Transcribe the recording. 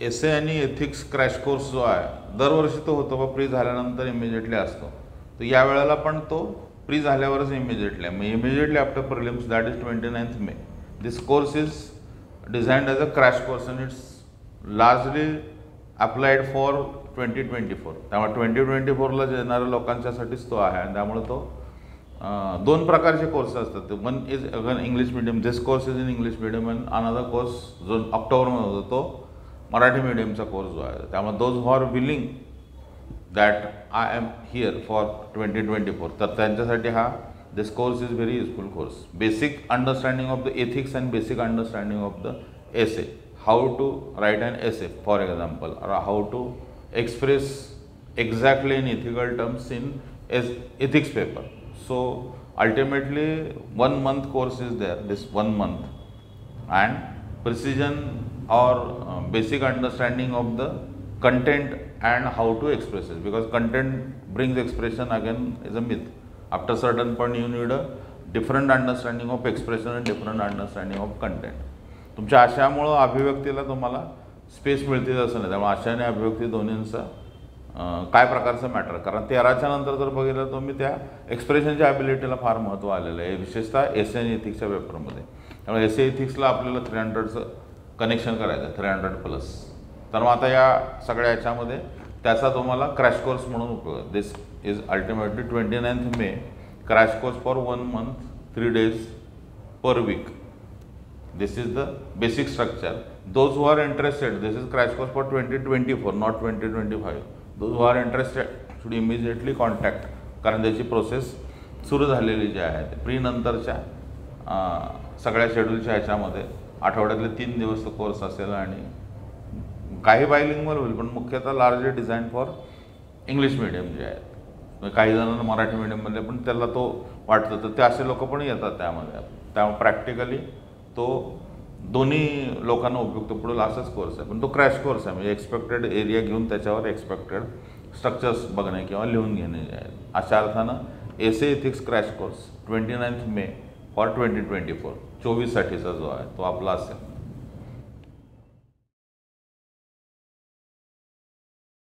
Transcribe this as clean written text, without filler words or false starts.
एसे आणि ethics crash course जो आहे दरवर्षी तो होतो, प्री झाल्यानंतर इमिजिएटली असतो. तर या वेळेला पण तो प्री झाल्यावरच इमिजिएटली आहे. मग immediately after prelims, that is 29th May. This course is designed as a crash course and it's largely applied for 2024. त्यामुळे 2024ला येणाऱ्या लोकांच्यासाठीच तो आहे. आणि त्यामुळे तो 2 प्रकारचे कोर्स असतात. वन इज अगन English medium, this course is in English medium, and another course जो ऑक्टोबरमध्ये होतो तो मराठी मीडियमचा कोर्स जो आहे. त्यामुळे those who are willing that I am here for 2024, तर त्यांच्यासाठी हा this course is very useful course. Basic understanding of the ethics and basic understanding of the essay, how to write an essay for example, or how to express exactly in ethical terms in ethics paper. So ultimately 1 month course is there, this 1 month, and precision or basic understanding of the content and how to express it, because content brings expression again is a myth. After certain point you need a different understanding of expression and different understanding of content. तुमच्या आशयामुळं अभिव्यक्तीला तुम्हाला space मिळते असं नाही. त्यामुळे आशय आणि अभिव्यक्ती दोन्हींचं काय प्रकारचं मॅटर, कारण 13च्या नंतर जर बघितलं तर मी त्या एक्सप्रेशनच्या ॲबिलिटीला फार महत्त्व आलेलं आहे, विशेषतः एसे आणि एथिक्सच्या पेपरमध्ये. त्यामुळे एसे एथिक्सला आपल्याला 300चं कनेक्शन करायचं आहे, 300+. तर मग आता या सगळ्या ह्याच्यामध्ये त्याचा तुम्हाला क्रॅश कोर्स म्हणून उपयोग. This is ultimately 29th May crash course for 1 month 3 days per week. This is the basic structure. Those who are interested, this is crash course for 2024, not 2025. Those who are interested should immediately contact, कारण त्याची process सुरू झालेली जी आहे. Pre नंतरच्या सगळ्या शेड्यूलच्या ह्याच्यामध्ये आठवड्यातले 3 दिवस तो कोर्स असेल, आणि काही बायलिंग्वल होईल, पण मुख्यतः largely design for English medium जे आहेत. काही जणांना मराठी मीडियममधले पण त्याला तो वाटतं, तर ते असे लोक पण येतात त्यामध्ये. त्यामुळे प्रॅक्टिकली तो दोन्ही लोकांना उपयुक्त पडेल असाच कोर्स आहे. पण तो क्रॅश कोर्स आहे, म्हणजे एक्सपेक्टेड एरिया घेऊन त्याच्यावर एक्सपेक्टेड स्ट्रक्चर्स बघणे किंवा लिहून घेणे जे आहेत. अशा अर्थानं essay ethics crash course 29th May for 2024, 24साठीचा जो आहे तो आपला असेल.